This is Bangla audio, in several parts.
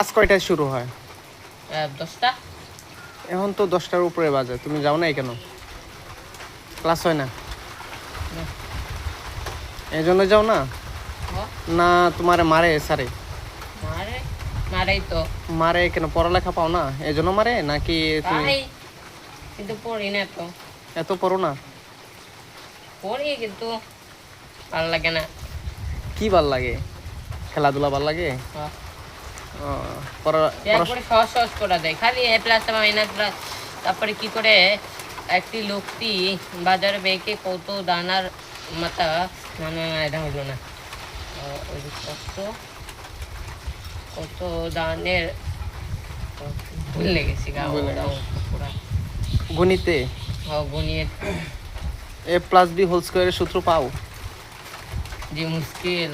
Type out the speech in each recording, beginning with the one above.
ক্লাস কয়টায় শুরু হয়? 10টা। এখন তো 10টার উপরে বাজে, তুমি যাও না কেন? ক্লাস হয় না এই জন্য যাও না? না তোমার মারে স্যারে? মারেই তো। মারে কেন? পড়ালেখা পাও না এই জন্য মারে নাকি? তুমি কিন্তু পড়ি না তো। এত পড়ো না? পড়ি কিন্তু ভালো লাগে না। কি ভাল লাগে? খেলাধুলা ভাল লাগে? সহজ সহজ করে দেয়, খালি এ প্লাস মাইনাস প্লাস। তারপরে কি করে একটি লোকটি বাজারে বেঁকে কত দানার মাথা, না না এটা হইল না, কত কত দানের ভুলে গেছি গণিতে। গণিত এ প্লাস বি হোল স্কয়ারের সূত্র পাও? যে মুশকিল।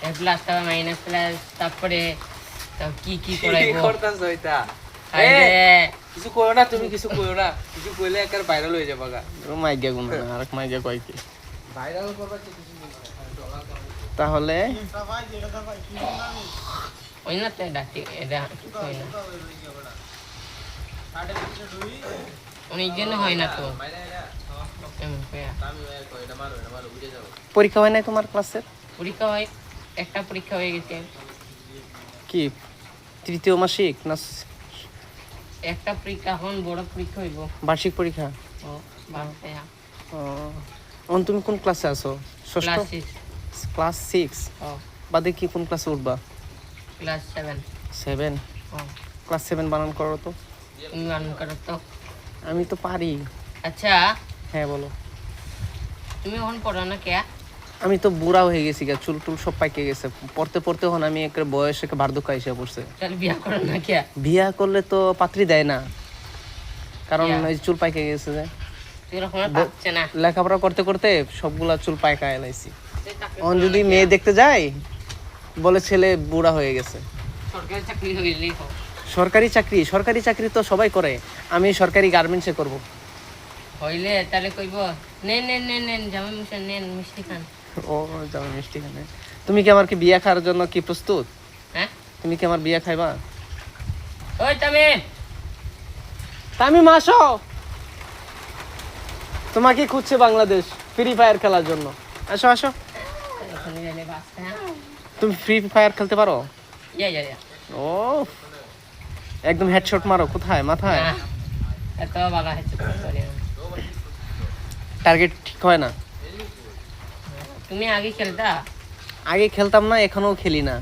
এ প্লাস মাইনাস প্লাস, তারপরে কি কি করাইবো করতাছ এটা? কিছু কইও না, তুমি কিছু কইও না, কিছু কইলে একবার ভাইরাল হয়ে যাবে গা। মাইগা গুণ না আরেক মাইগা কয় কি ভাইরাল করবা তো কিছু তাহলে ওই না তো ডাকি এটা হয় না, অনেক জন্য হয় না তো। পরীক্ষা হয় নাই তোমার ক্লাসের? পরীক্ষা হয়, একটা পরীক্ষা হয়ে গেছে। কি তৃতীয় মাসিক না? একটা পরীক্ষা, এখন বড় পরীক্ষা হইব, বার্ষিক পরীক্ষা। এখন তুমি কোন ক্লাসে আছো? ষষ্ঠ? ক্লাস 6 বাদে কি কোন ক্লাসে উঠবা? ক্লাস 7। ক্লাস 7 বানান করো তো। তুমি বানান করো তো। আমি তো পারি। আচ্ছা হ্যাঁ বলো। তুমি এখন পড়ো না কে? আমি তো বুড়া হয়ে গেছি, চুল টুল সব পাইকে গেছে, পড়তে পড়তে হন আমি একটা বয়সে বার্ধক্য এসে পড়ছে। তাহলে বিয়া করো না কে? বিয়া করলে তো পাত্রী দেয় না, কারণ এই চুল পাইকে গেছে যে। লেখাপড়া করতে করতে সবগুলা চুল পাইকা এলাইছি। এখন যদি মেয়ে দেখতে যাই বলে ছেলে বুড়া হয়ে গেছে। সরকারি চাকরি হইলেই হোক। সরকারি চাকরি তো সবাই করে, আমি সরকারি গার্মেন্টসে করব। হইলে তাহলে কইব নেন নেন নেন নেন জামাই মশাই নেন মিষ্টি খান। ও জামাই মিষ্টি খান। তুমি কি আমার কি বিয়া খাওয়ার জন্য কি প্রস্তুত? হ্যাঁ তুমি কি আমার বিয়া খাইবা? ওই তামিম, তামিম আসো, তোমাকে খুঁজছে বাংলাদেশ ফ্রি ফায়ার খেলার জন্য। আসো আসো। তুমি ফ্রি ফায়ার খেলতে পারো? ও একদম হেডশট মারো। কোথায়? মাথায়? এত ভালো হেডশট করি না। টার্গেট ঠিক হয় না। তুমি আগে খেলতা? আগে খেলতাম না, এখনো খেলি না।